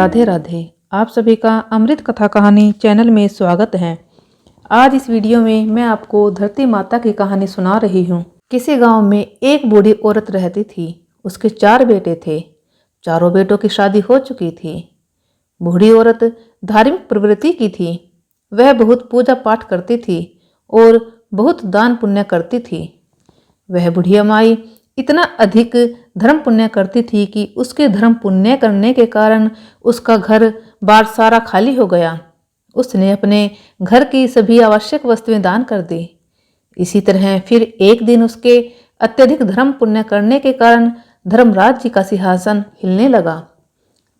राधे राधे। आप सभी का अमृत कथा कहानी चैनल में स्वागत है। आज इस वीडियो में मैं आपको धरती माता की कहानी सुना रही हूँ। किसी गांव में एक बूढ़ी औरत रहती थी। उसके 4 बेटे थे। चारों बेटों की शादी हो चुकी थी। बूढ़ी औरत धार्मिक प्रवृत्ति की थी। वह बहुत पूजा पाठ करती थी और बहुत दान पुण्य करती थी। वह बुढ़िया माई इतना अधिक धर्म पुण्य करती थी कि उसके धर्म पुण्य करने के कारण उसका घर बार सारा खाली हो गया। उसने अपने घर की सभी आवश्यक वस्तुएं दान कर दी। इसी तरह फिर एक दिन उसके अत्यधिक धर्म पुण्य करने के कारण धर्मराज जी का सिंहासन हिलने लगा।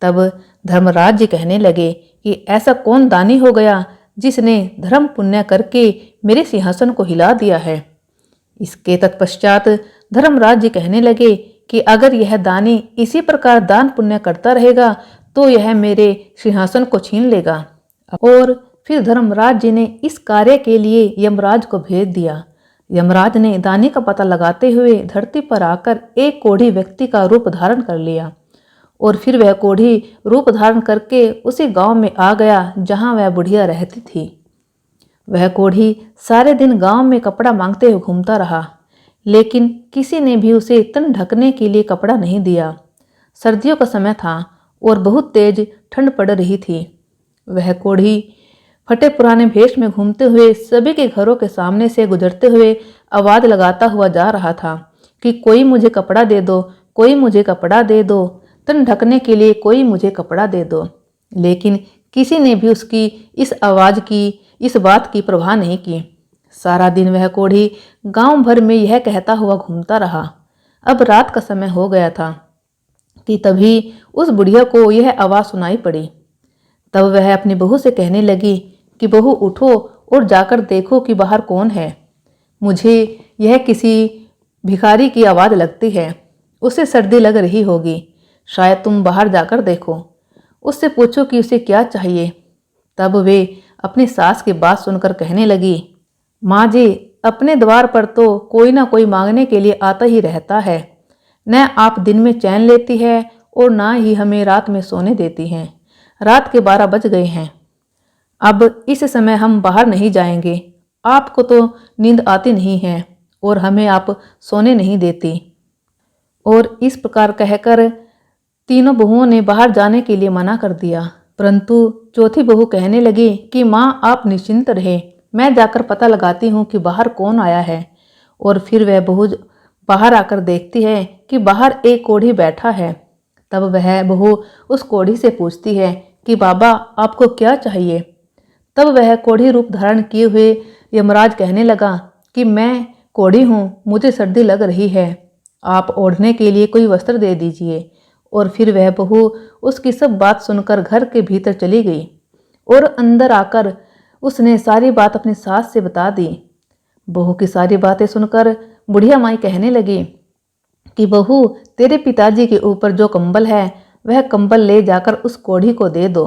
तब धर्मराज जी कहने लगे कि ऐसा कौन दानी हो गया जिसने धर्म पुण्य करके मेरे सिंहासन को हिला दिया है। इसके तत्पश्चात धर्मराज जी कहने लगे कि अगर यह दानी इसी प्रकार दान पुण्य करता रहेगा तो यह मेरे सिंहासन को छीन लेगा। और फिर धर्मराज जी ने इस कार्य के लिए यमराज को भेज दिया। यमराज ने दानी का पता लगाते हुए धरती पर आकर एक कोढ़ी व्यक्ति का रूप धारण कर लिया और फिर वह कोढ़ी रूप धारण करके उसी गांव में आ गया जहां वह बुढ़िया रहती थी। वह कोढ़ी सारे दिन गांव में कपड़ा मांगते हुए घूमता रहा, लेकिन किसी ने भी उसे तन ढकने के लिए कपड़ा नहीं दिया। सर्दियों का समय था और बहुत तेज ठंड पड़ रही थी। वह कोढ़ी फटे पुराने भेष में घूमते हुए सभी के घरों के सामने से गुजरते हुए आवाज लगाता हुआ जा रहा था कि कोई मुझे कपड़ा दे दो, कोई मुझे कपड़ा दे दो, तन ढकने के लिए कोई मुझे कपड़ा दे दो। लेकिन किसी ने भी उसकी इस बात की परवाह नहीं की। सारा दिन वह कोढ़ी गांव भर में यह कहता हुआ घूमता रहा। अब रात का समय हो गया था कि तभी उस बुढ़िया को यह आवाज सुनाई पड़ी। तब वह अपनी बहू से कहने लगी कि बहू उठो और जाकर देखो कि बाहर कौन है। मुझे यह किसी भिखारी की आवाज लगती है। उसे सर्दी लग रही होगी, शायद तुम बाहर जाकर देखो। उससे पूछो कि उसे क्या चाहिए। तब वे अपनी सास की बात सुनकर कहने लगी, माँ जी, अपने द्वार पर तो कोई ना कोई मांगने के लिए आता ही रहता है। न आप दिन में चैन लेती है और ना ही हमें रात में सोने देती हैं। रात के 12 बज गए हैं। अब इस समय हम बाहर नहीं जाएंगे। आपको तो नींद आती नहीं है और हमें आप सोने नहीं देती। और इस प्रकार कहकर तीनों बहुओं ने बाहर जाने के लिए मना कर दिया। परंतु चौथी बहू कहने लगी कि माँ, आप निश्चिंत रहे, मैं जाकर पता लगाती हूँ कि बाहर कौन आया है। और फिर वह बहू बाहर आकर देखती है कि बाहर एक कोढ़ी बैठा है। तब वह बहू उस कोढ़ी से पूछती है कि बाबा, आपको क्या चाहिए। तब वह कोढ़ी रूप धारण किए हुए यमराज कहने लगा कि मैं कोढ़ी हूँ, मुझे सर्दी लग रही है, आप ओढ़ने के लिए कोई वस्त्र दे दीजिए। और फिर वह बहू उसकी सब बात सुनकर घर के भीतर चली गई और अंदर आकर उसने सारी बात अपनी सास से बता दी। बहू की सारी बातें सुनकर बुढ़िया माई कहने लगी कि बहू, तेरे पिताजी के ऊपर जो कंबल है वह कंबल ले जाकर उस कोढ़ी को दे दो।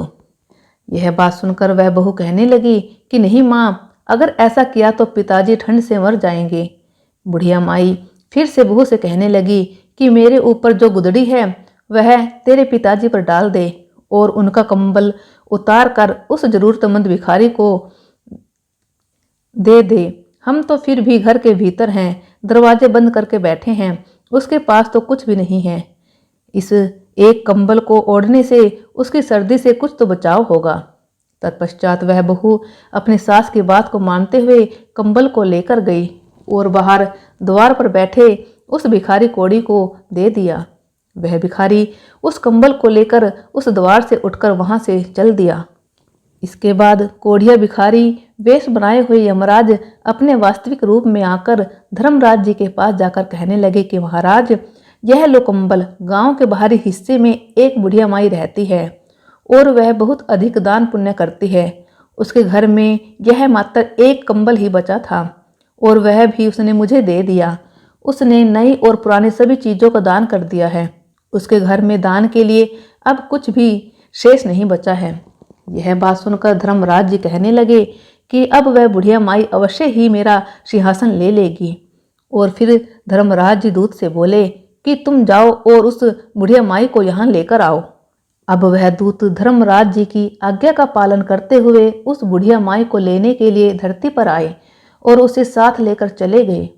यह बात सुनकर वह बहू कहने लगी कि नहीं माँ, अगर ऐसा किया तो पिताजी ठंड से मर जाएंगे। बुढ़िया माई फिर से बहू से कहने लगी कि मेरे ऊपर जो गुदड़ी है वह तेरे पिताजी पर डाल दे और उनका कंबल उतार कर उस जरूरतमंद भिखारी को दे दे। हम तो फिर भी घर के भीतर हैं, दरवाजे बंद करके बैठे हैं, उसके पास तो कुछ भी नहीं है। इस एक कंबल को ओढ़ने से उसकी सर्दी से कुछ तो बचाव होगा। तत्पश्चात वह बहू अपनी सास की बात को मानते हुए कंबल को लेकर गई और बाहर द्वार पर बैठे उस भिखारी कोढ़ी को दे दिया। वह भिखारी उस कंबल को लेकर उस द्वार से उठकर वहां से चल दिया। इसके बाद कोढ़िया भिखारी वेश बनाए हुए यमराज अपने वास्तविक रूप में आकर धर्मराज जी के पास जाकर कहने लगे कि महाराज, यह लो कंबल। गांव के बाहरी हिस्से में एक बुढ़िया माई रहती है और वह बहुत अधिक दान पुण्य करती है। उसके घर में यह मात्र एक कंबल ही बचा था और वह भी उसने मुझे दे दिया। उसने नई और पुरानी सभी चीजों का दान कर दिया है। उसके घर में दान के लिए अब कुछ भी शेष नहीं बचा है। यह बात सुनकर धर्मराज जी कहने लगे कि अब वह बुढ़िया माई अवश्य ही मेरा सिंहासन ले लेगी। और फिर धर्मराज जी दूत से बोले कि तुम जाओ और उस बुढ़िया माई को यहाँ लेकर आओ। अब वह दूत धर्मराज जी की आज्ञा का पालन करते हुए उस बुढ़िया माई को लेने के लिए धरती पर आए और उसे साथ लेकर चले गए।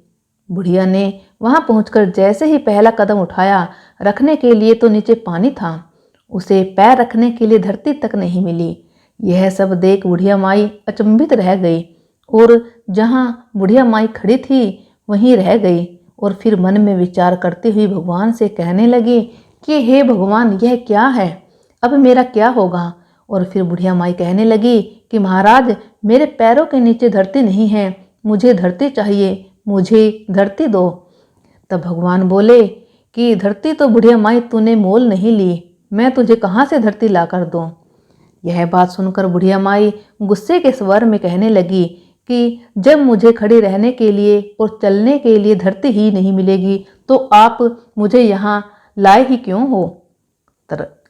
बुढ़िया ने वहां पहुंचकर जैसे ही पहला कदम उठाया, रखने के लिए तो नीचे पानी था, उसे पैर रखने के लिए धरती तक नहीं मिली। यह सब देख बुढ़िया माई अचंभित रह गई और जहां बुढ़िया माई खड़ी थी वहीं रह गई और फिर मन में विचार करती हुई भगवान से कहने लगी कि हे भगवान, यह क्या है, अब मेरा क्या होगा। और फिर बुढ़िया माई कहने लगी कि महाराज, मेरे पैरों के नीचे धरती नहीं है, मुझे धरती चाहिए, मुझे धरती दो। तब भगवान बोले कि धरती तो बुढ़िया माई तूने मोल नहीं ली, मैं तुझे कहाँ से धरती ला कर दूँ। यह बात सुनकर बुढ़िया माई गुस्से के स्वर में कहने लगी कि जब मुझे खड़ी रहने के लिए और चलने के लिए धरती ही नहीं मिलेगी तो आप मुझे यहाँ लाए ही क्यों हो।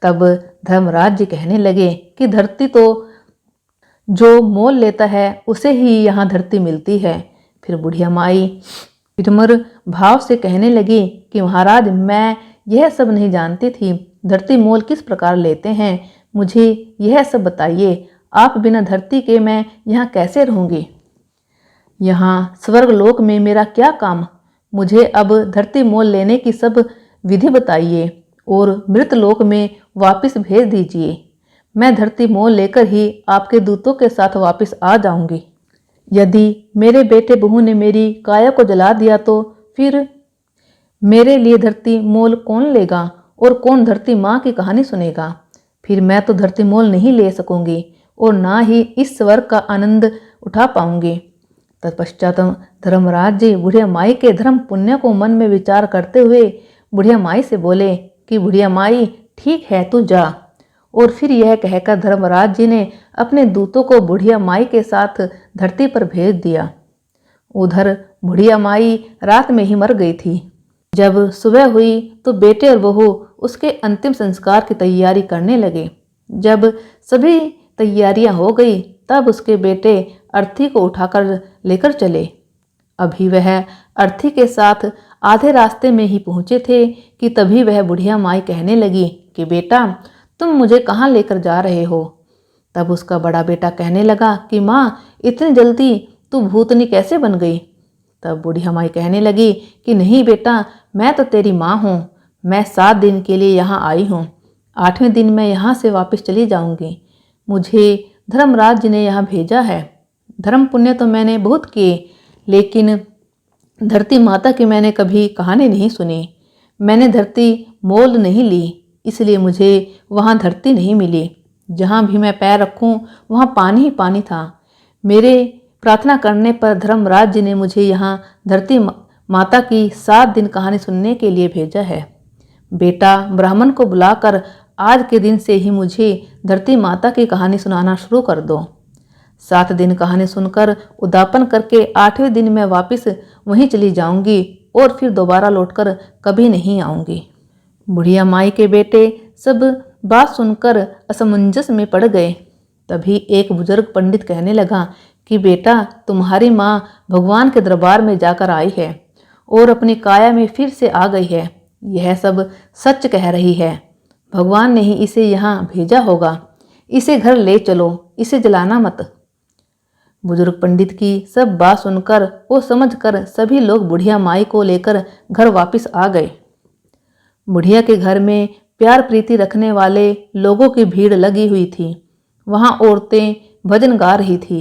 तब धर्मराज जी कहने लगे कि धरती तो जो मोल लेता है उसे ही यहाँ धरती मिलती है। फिर बुढ़िया माई विनम्र भाव से कहने लगी कि महाराज, मैं यह सब नहीं जानती थी, धरती मोल किस प्रकार लेते हैं, मुझे यह सब बताइए। आप बिना धरती के मैं यहाँ कैसे रहूँगी। यहाँ स्वर्गलोक में मेरा क्या काम, मुझे अब धरती मोल लेने की सब विधि बताइए और मृतलोक में वापस भेज दीजिए। मैं धरती मोल लेकर ही आपके दूतों के साथ वापस आ जाऊंगी। यदि मेरे बेटे बहू ने मेरी काया को जला दिया तो फिर मेरे लिए धरती मोल कौन लेगा और कौन धरती माँ की कहानी सुनेगा। फिर मैं तो धरती मोल नहीं ले सकूंगी और ना ही इस स्वर्ग का आनंद उठा पाऊंगी। तत्पश्चात धर्मराज जी बुढ़िया माई के धर्म पुण्य को मन में विचार करते हुए बुढ़िया माई से बोले कि बुढ़िया माई, ठीक है, तू जा। और फिर यह कहकर धर्मराज जी ने अपने दूतों को बुढ़िया माई के साथ धरती पर भेज दिया। उधर बुढ़िया माई रात में ही मर गई थी। जब सुबह हुई तो बेटे और बहू उसके अंतिम संस्कार की तैयारी करने लगे। जब सभी तैयारियां हो गई तब उसके बेटे अर्थी को उठाकर लेकर चले। अभी वह अर्थी के साथ आधे रास्ते में ही पहुंचे थे कि तभी वह बुढ़िया माई कहने लगी कि बेटा, तुम मुझे कहाँ लेकर जा रहे हो। तब उसका बड़ा बेटा कहने लगा कि माँ, इतनी जल्दी तू भूतनी कैसे बन गई। तब बुढ़िया माई कहने लगी कि नहीं बेटा, मैं तो तेरी माँ हूँ, मैं 7 दिन के लिए यहाँ आई हूँ, 8वें दिन मैं यहाँ से वापस चली जाऊँगी। मुझे धर्मराज जी ने यहाँ भेजा है। धर्म पुण्य तो मैंने बहुत किए, लेकिन धरती माता की मैंने कभी कहानी नहीं सुनी। मैंने धरती मोल नहीं ली, इसलिए मुझे वहाँ धरती नहीं मिली। जहाँ भी मैं पैर रखूँ वहाँ पानी ही पानी था। मेरे प्रार्थना करने पर धर्मराज जी ने मुझे यहाँ धरती माता की 7 दिन कहानी सुनने के लिए भेजा है। बेटा, ब्राह्मण को बुलाकर आज के दिन से ही मुझे धरती माता की कहानी सुनाना शुरू कर दो। 7 दिन कहानी सुनकर उद्यापन करके 8वें दिन मैं वापस वहीं चली जाऊंगी और फिर दोबारा लौटकर कभी नहीं आऊंगी। बुढ़िया माई के बेटे सब बात सुनकर असमंजस में पड़ गए। तभी एक बुजुर्ग पंडित कहने लगा कि बेटा, तुम्हारी माँ भगवान के दरबार में जाकर आई है और अपनी काया में फिर से आ गई है। यह सब सच कह रही है। भगवान ने ही इसे यहाँ भेजा होगा। इसे घर ले चलो, इसे जलाना मत। बुजुर्ग पंडित की सब बात सुनकर वो समझकर सभी लोग बुढ़िया माई को लेकर घर वापस आ गए। बुढ़िया के घर में प्यार प्रीति रखने वाले लोगों की भीड़ लगी हुई थी। वहाँ औरतें भजन गा रही थी।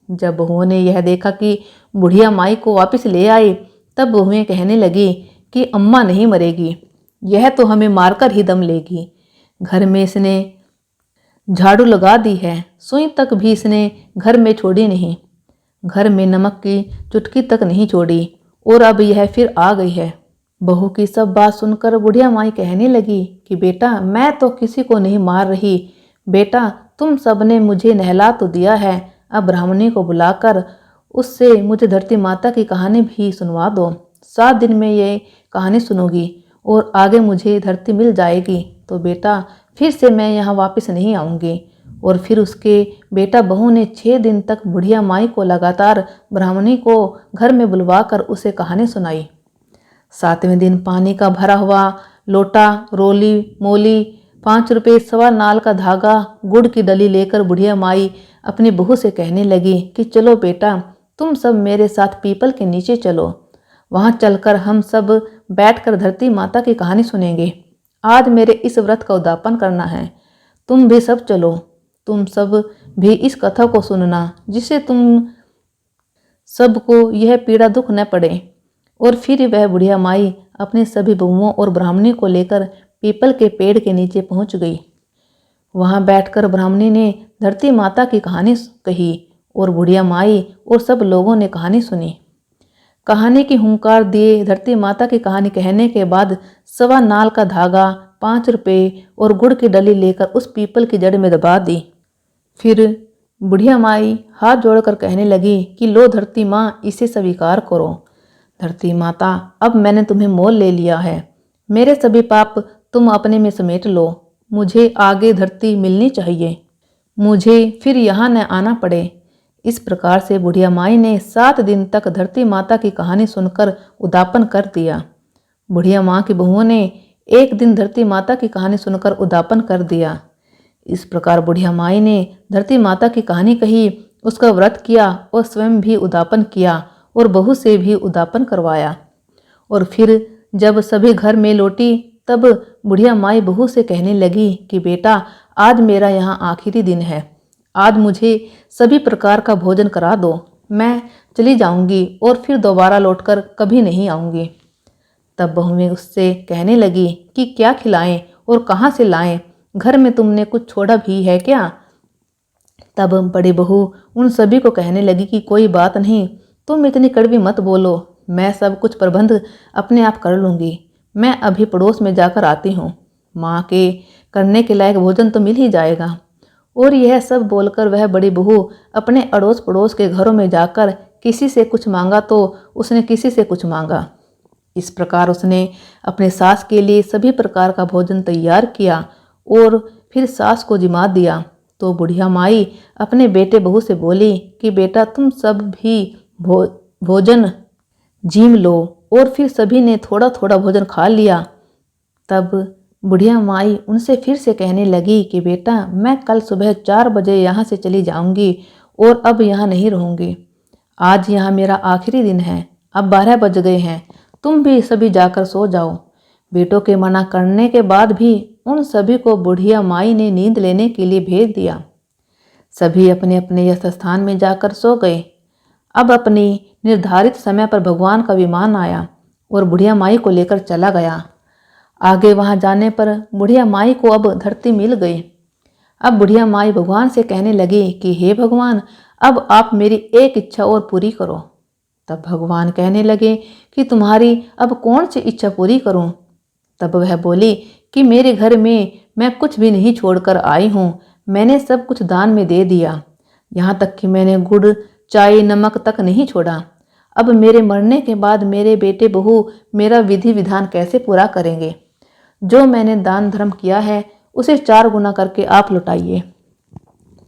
जब बहुओं ने यह देखा कि बुढ़िया माई को वापस ले आए, तब बहुएं कहने लगी कि अम्मा नहीं मरेगी, यह तो हमें मारकर ही दम लेगी। घर में इसने झाड़ू लगा दी है, सुई तक भी इसने घर में छोड़ी नहीं। घर में नमक की चुटकी तक नहीं छोड़ी और अब यह फिर आ गई है। बहू की सब बात सुनकर बुढ़िया माई कहने लगी कि बेटा, मैं तो किसी को नहीं मार रही। बेटा, तुम सबने मुझे नहला तो दिया है, अब ब्राह्मणी को बुलाकर उससे मुझे धरती माता की कहानी भी सुनवा दो। 7 दिन में ये कहानी सुनूंगी और आगे मुझे धरती मिल जाएगी तो बेटा फिर से मैं यहाँ वापस नहीं आऊँगी। और फिर उसके बेटा बहू ने 6 दिन तक बुढ़िया माई को लगातार ब्राह्मणी को घर में बुलवाकर उसे कहानी सुनाई। 7वें दिन पानी का भरा हुआ लोटा, रोली, मोली 5 रुपये सवा नाल का धागा, गुड़ की डली लेकर बुढ़िया माई अपनी बहू से कहने लगी कि चलो बेटा, तुम सब मेरे साथ पीपल के नीचे चलो। वहां चलकर हम सब बैठकर धरती माता की कहानी सुनेंगे। आज मेरे इस व्रत का उद्यापन करना है। तुम भी सब चलो। तुम सब भी इस कथा को सुनना, जिससे तुम सबको यह पीड़ा दुख न पड़े। और फिर वह बुढ़िया माई अपने सभी बहुओं और ब्राह्मणी को लेकर पीपल के पेड़ के नीचे पहुंच गई। वहां बैठकर ब्राह्मणी ने धरती माता की कहानी कही और बुढ़िया माई और सब लोगों ने कहानी सुनी। कहानी की हुंकार दिए धरती माता की कहानी कहने के बाद सवा नाल का धागा, 5 रुपये और गुड़ की डली लेकर उस पीपल की जड़ में दबा दी। फिर बुढ़िया माई हाथ जोड़कर कहने लगी कि लो धरती माँ, इसे स्वीकार करो। धरती माता, अब मैंने तुम्हें मोल ले लिया है। मेरे सभी पाप तुम अपने में समेट लो। मुझे आगे धरती मिलनी चाहिए, मुझे फिर यहाँ न आना पड़े। इस प्रकार से बुढ़िया माई ने 7 दिन तक धरती माता की कहानी सुनकर उद्यापन कर दिया। बुढ़िया माँ की बहुओं ने एक दिन धरती माता की कहानी सुनकर उद्यापन कर दिया। इस प्रकार बुढ़िया माई ने धरती माता की कहानी कही, उसका व्रत किया और स्वयं भी उद्यापन किया और बहू से भी उद्यापन करवाया। और फिर जब सभी घर में लौटी तब बुढ़िया माई बहू से कहने लगी कि बेटा, आज मेरा यहाँ आखिरी दिन है। आज मुझे सभी प्रकार का भोजन करा दो। मैं चली जाऊंगी और फिर दोबारा लौटकर कभी नहीं आऊंगी। तब बहुएं उससे कहने लगी कि क्या खिलाएं और कहाँ से लाएं? घर में तुमने कुछ छोड़ा भी है क्या? तब बड़ी बहू उन सभी को कहने लगी कि कोई बात नहीं, तुम इतनी कड़वी मत बोलो। मैं सब कुछ प्रबंध अपने आप कर लूँगी। मैं अभी पड़ोस में जाकर आती हूँ। माँ के करने के लायक भोजन तो मिल ही जाएगा। और यह सब बोलकर वह बड़ी बहू अपने अड़ोस पड़ोस के घरों में जाकर किसी से कुछ मांगा तो उसने किसी से कुछ मांगा। इस प्रकार उसने अपने सास के लिए सभी प्रकार का भोजन तैयार किया और फिर सास को जिमा दिया। तो बुढ़िया माई अपने बेटे बहू से बोली कि बेटा, तुम सब भी भोजन जीम लो। और फिर सभी ने थोड़ा थोड़ा भोजन खा लिया। तब बुढ़िया माई उनसे फिर से कहने लगी कि बेटा, मैं कल सुबह 4 बजे यहाँ से चली जाऊँगी और अब यहाँ नहीं रहूँगी। आज यहाँ मेरा आखिरी दिन है। अब 12 बज गए हैं। तुम भी सभी जाकर सो जाओ। बेटों के मना करने के बाद भी उन सभी को बुढ़िया माई ने नींद लेने के लिए भेज दिया। सभी अपने अपने यथ स्थान में जाकर सो गए। अब अपनी निर्धारित समय पर भगवान का विमान आया और बुढ़िया माई को लेकर चला गया। आगे वहां जाने पर बुढ़िया माई को अब धरती मिल गई। अब बुढ़िया माई भगवान से कहने लगी कि हे भगवान, अब आप मेरी एक इच्छा और पूरी करो। तब भगवान कहने लगे कि तुम्हारी अब कौन सी इच्छा पूरी करूं? तब वह बोली कि मेरे घर में मैं कुछ भी नहीं छोड़कर आई हूँ। मैंने सब कुछ दान में दे दिया। यहाँ तक कि मैंने गुड़, चाय, नमक तक नहीं छोड़ा। अब मेरे मरने के बाद मेरे बेटे बहू मेरा विधि विधान कैसे पूरा करेंगे? जो मैंने दान धर्म किया है उसे 4 गुना करके आप लौटाइए।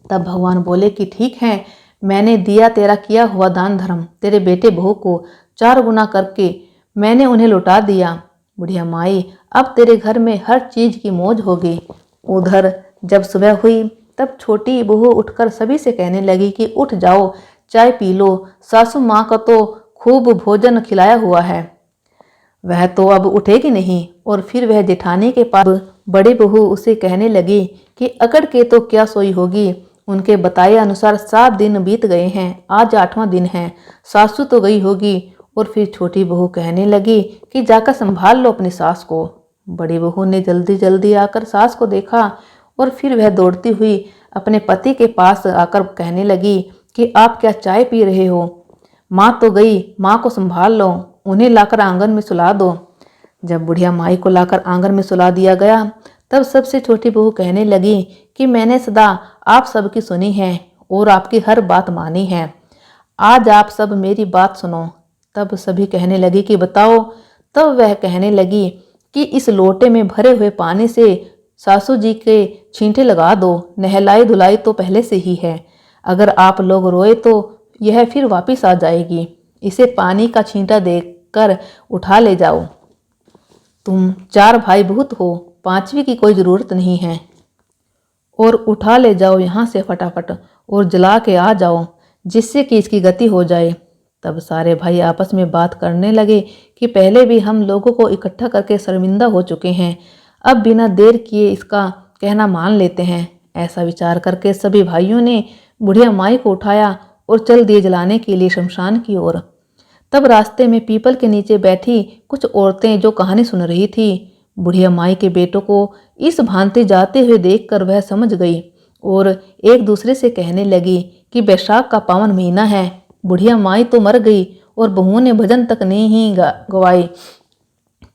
तब भगवान बोले कि ठीक है, मैंने दिया तेरा किया हुआ दान धर्म तेरे बेटे बहू को 4 गुना करके मैंने उन्हें लौटा दिया। बुढ़िया माई, अब तेरे घर में हर चीज की मौज होगी। उधर जब सुबह हुई तब छोटी बहू उठकर सभी से कहने लगी कि उठ जाओ, चाय पी लो। सासू माँ का तो खूब भोजन खिलाया हुआ है, वह तो अब उठेगी नहीं। और फिर वह जेठानी के पास बड़ी बहू उसे कहने लगी कि अकड़ के तो क्या सोई होगी। उनके बताए अनुसार 7 दिन बीत गए हैं, आज 8वां दिन है। सासू तो गई होगी। और फिर छोटी बहू कहने लगी कि जाकर संभाल लो अपनी सास को। बड़ी बहू ने जल्दी जल्दी आकर सास को देखा और फिर वह दौड़ती हुई अपने पति के पास आकर कहने लगी कि आप क्या चाय पी रहे हो? माँ तो गई, माँ को संभाल लो, उन्हें लाकर आंगन में सुला दो। जब बुढ़िया माई को लाकर आंगन में सुला दिया गया तब सबसे छोटी बहू कहने लगी कि मैंने सदा आप सबकी सुनी है और आपकी हर बात मानी है। आज आप सब मेरी बात सुनो। तब सभी कहने लगी कि बताओ। तब वह कहने लगी कि इस लोटे में भरे हुए पानी से सासू जी के छींटे लगा दो। नहलाई धुलाई तो पहले से ही है। अगर आप लोग रोए तो यह फिर वापस आ जाएगी। इसे पानी का छींटा देकर उठा ले जाओ। तुम 4 भाई बहुत हो 5वीं की कोई ज़रूरत नहीं है, और उठा ले जाओ यहाँ से फटाफट और जला के आ जाओ, जिससे कि इसकी गति हो जाए। तब सारे भाई आपस में बात करने लगे कि पहले भी हम लोगों को इकट्ठा करके शर्मिंदा हो चुके हैं, अब बिना देर किए इसका कहना मान लेते हैं। ऐसा विचार करके सभी भाइयों ने बुढ़िया माई को उठाया और चल दिए जलाने के लिए शमशान की ओर। तब रास्ते में पीपल के नीचे बैठी कुछ औरतें जो कहानी सुन रही थी, बुढ़िया माई के बेटों को इस भांति जाते हुए देखकर वह समझ गई और एक दूसरे से कहने लगी कि बैसाख का पावन महीना है, बुढ़िया माई तो मर गई और बहुओं ने भजन तक नहीं गवाए,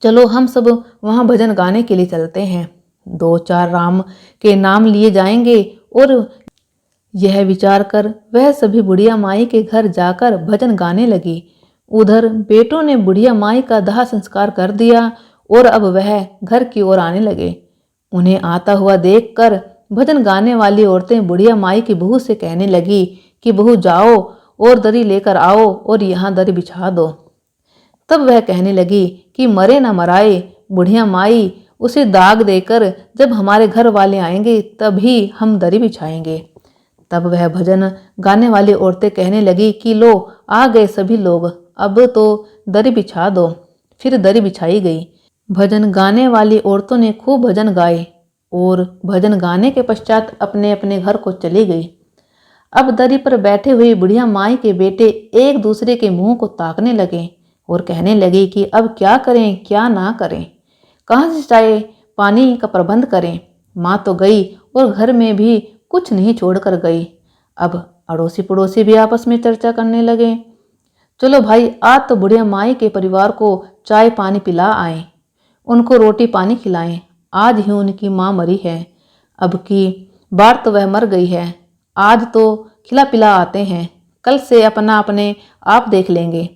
चलो हम सब वहां भजन गाने के लिए चलते हैं। 2-4 राम के नाम लिए जाएंगे। और यह विचार कर वह सभी बुढ़िया माई के घर जाकर भजन गाने लगी। उधर बेटों ने बुढ़िया माई का दाह संस्कार कर दिया और अब वह घर की ओर आने लगे। उन्हें आता हुआ देखकर भजन गाने वाली औरतें बुढ़िया माई की बहू से कहने लगी कि बहू जाओ और दरी लेकर आओ और यहाँ दरी बिछा दो। तब वह कहने लगी कि मरे न मराए, बुढ़िया माई उसे दाग देकर जब हमारे घर वाले आएंगे तभी हम दरी बिछाएंगे। तब वह भजन गाने वाली औरतें कहने लगी कि लो आ गए सभी लोग, अब तो दरी बिछा दो। फिर दरी बिछाई गई। भजन गाने वाली औरतों ने खूब भजन गाए और भजन गाने के पश्चात अपने अपने घर को चली गई। अब दरी पर बैठे हुए बुढ़िया माई के बेटे एक दूसरे के मुंह को ताकने लगे और कहने लगे कि अब क्या करें क्या ना करें, कहाँ से चाय पानी का प्रबंध करें। माँ तो गई और घर में भी कुछ नहीं छोड़कर गई। अब अड़ोसी पड़ोसी भी आपस में चर्चा करने लगे, चलो भाई आज तो बुढ़िया माई के परिवार को चाय पानी पिला आए, उनको रोटी पानी खिलाएं, आज ही उनकी माँ मरी है, अब की बार तो वह मर गई है, आज तो खिला पिला आते हैं, कल से अपना अपने आप देख लेंगे।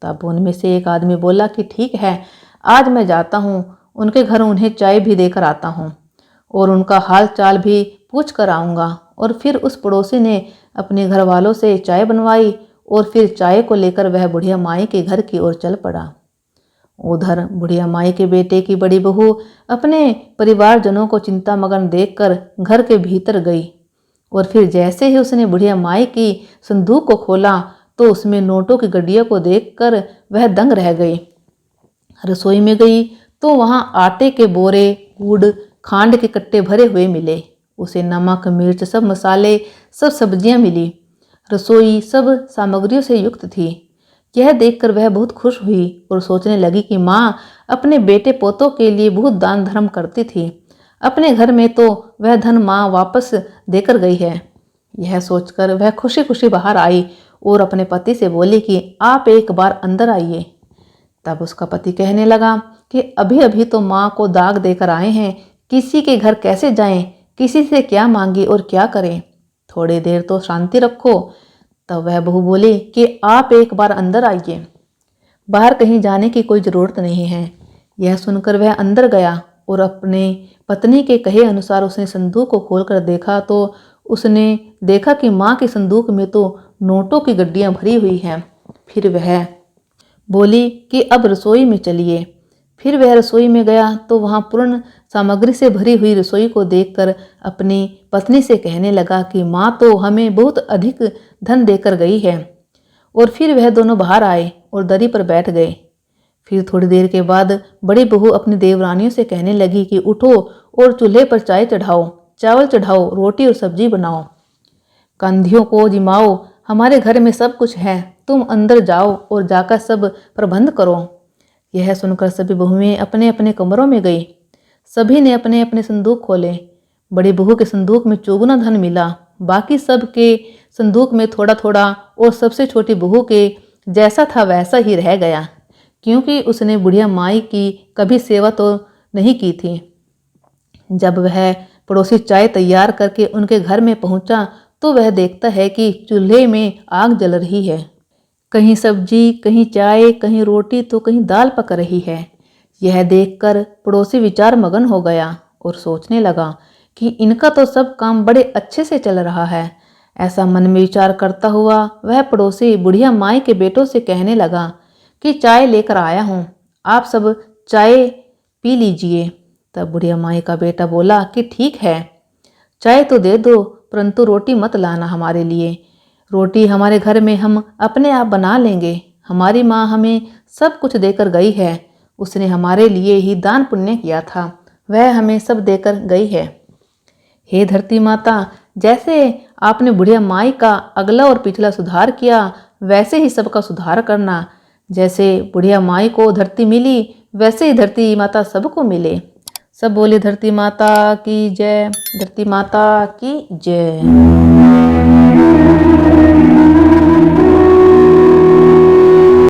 तब उनमें से एक आदमी बोला कि ठीक है, आज मैं जाता हूँ उनके घर, उन्हें चाय भी देकर आता हूँ और उनका हाल चाल भी पूछ कर आऊँगा। और फिर उस पड़ोसी ने अपने घर वालों से चाय बनवाई और फिर चाय को लेकर वह बुढ़िया माई के घर की ओर चल पड़ा। उधर बुढ़िया माई के बेटे की बड़ी बहू अपने परिवारजनों को चिंतामग्न देखकर घर के भीतर गई और फिर जैसे ही उसने बुढ़िया माई की संदूक को खोला तो उसमें नोटों की गड्डियों को देखकर वह दंग रह गई। रसोई में गई तो वहां आटे के बोरे, गुड़, खांड के कट्टे भरे हुए मिले। उसे नमक मिर्च सब मसाले सब सब्जियां मिली। रसोई सब सामग्रियों से युक्त थी। यह देखकर वह बहुत खुश हुई और सोचने लगी कि माँ अपने बेटे पोतों के लिए बहुत दान धर्म करती थी, अपने घर में तो वह धन माँ वापस देकर गई है। यह सोचकर वह खुशी खुशी बाहर आई और अपने पति से बोली कि आप एक बार अंदर आइए। तब उसका पति कहने लगा कि अभी अभी तो माँ को दाग देकर आए हैं, किसी के घर कैसे जाएं, किसी से क्या मांगी और क्या करें, थोड़ी देर तो शांति रखो। तब वह बहू बोली कि आप एक बार अंदर आइए, बाहर कहीं जाने की कोई ज़रूरत नहीं है। यह सुनकर वह अंदर गया और अपने पत्नी के कहे अनुसार उसने संदूक को खोलकर देखा तो उसने देखा कि माँ के संदूक में तो नोटों की गड्डियाँ भरी हुई हैं। फिर वह बोली कि अब रसोई में चलिए। फिर वह रसोई में गया तो वहाँ पूर्ण सामग्री से भरी हुई रसोई को देखकर अपनी पत्नी से कहने लगा कि माँ तो हमें बहुत अधिक धन देकर गई है। और फिर वह दोनों बाहर आए और दरी पर बैठ गए। फिर थोड़ी देर के बाद बड़ी बहू अपनी देवरानियों से कहने लगी कि उठो और चूल्हे पर चाय चढ़ाओ, चावल चढ़ाओ, रोटी और सब्जी बनाओ, कंधियों को जिमाओ, हमारे घर में सब कुछ है, तुम अंदर जाओ और जाकर सब प्रबंध करो। यह सुनकर सभी बहुएं अपने अपने कमरों में गई। सभी ने अपने अपने संदूक खोले। बड़ी बहू के संदूक में चौगुना धन मिला, बाकी सब के संदूक में थोड़ा थोड़ा और सबसे छोटी बहू के जैसा था वैसा ही रह गया, क्योंकि उसने बुढ़िया माई की कभी सेवा तो नहीं की थी। जब वह पड़ोसी चाय तैयार करके उनके घर में पहुंचा तो वह देखता है कि चूल्हे में आग जल रही है, कहीं सब्जी, कहीं चाय, कहीं रोटी तो कहीं दाल पक रही है। यह देखकर पड़ोसी विचार मगन हो गया और सोचने लगा कि इनका तो सब काम बड़े अच्छे से चल रहा है। ऐसा मन में विचार करता हुआ वह पड़ोसी बुढ़िया माई के बेटों से कहने लगा कि चाय लेकर आया हूँ, आप सब चाय पी लीजिए। तब बुढ़िया माई का बेटा बोला कि ठीक है, चाय तो दे दो, परंतु रोटी मत लाना हमारे लिए। रोटी हमारे घर में हम अपने आप बना लेंगे। हमारी माँ हमें सब कुछ देकर गई है। उसने हमारे लिए ही दान पुण्य किया था, वह हमें सब देकर गई है। हे धरती माता, जैसे आपने बुढ़िया माई का अगला और पिछला सुधार किया, वैसे ही सबका सुधार करना। जैसे बुढ़िया माई को धरती मिली, वैसे ही धरती माता सबको मिले। सब बोले धरती माता की जय, धरती माता की जय।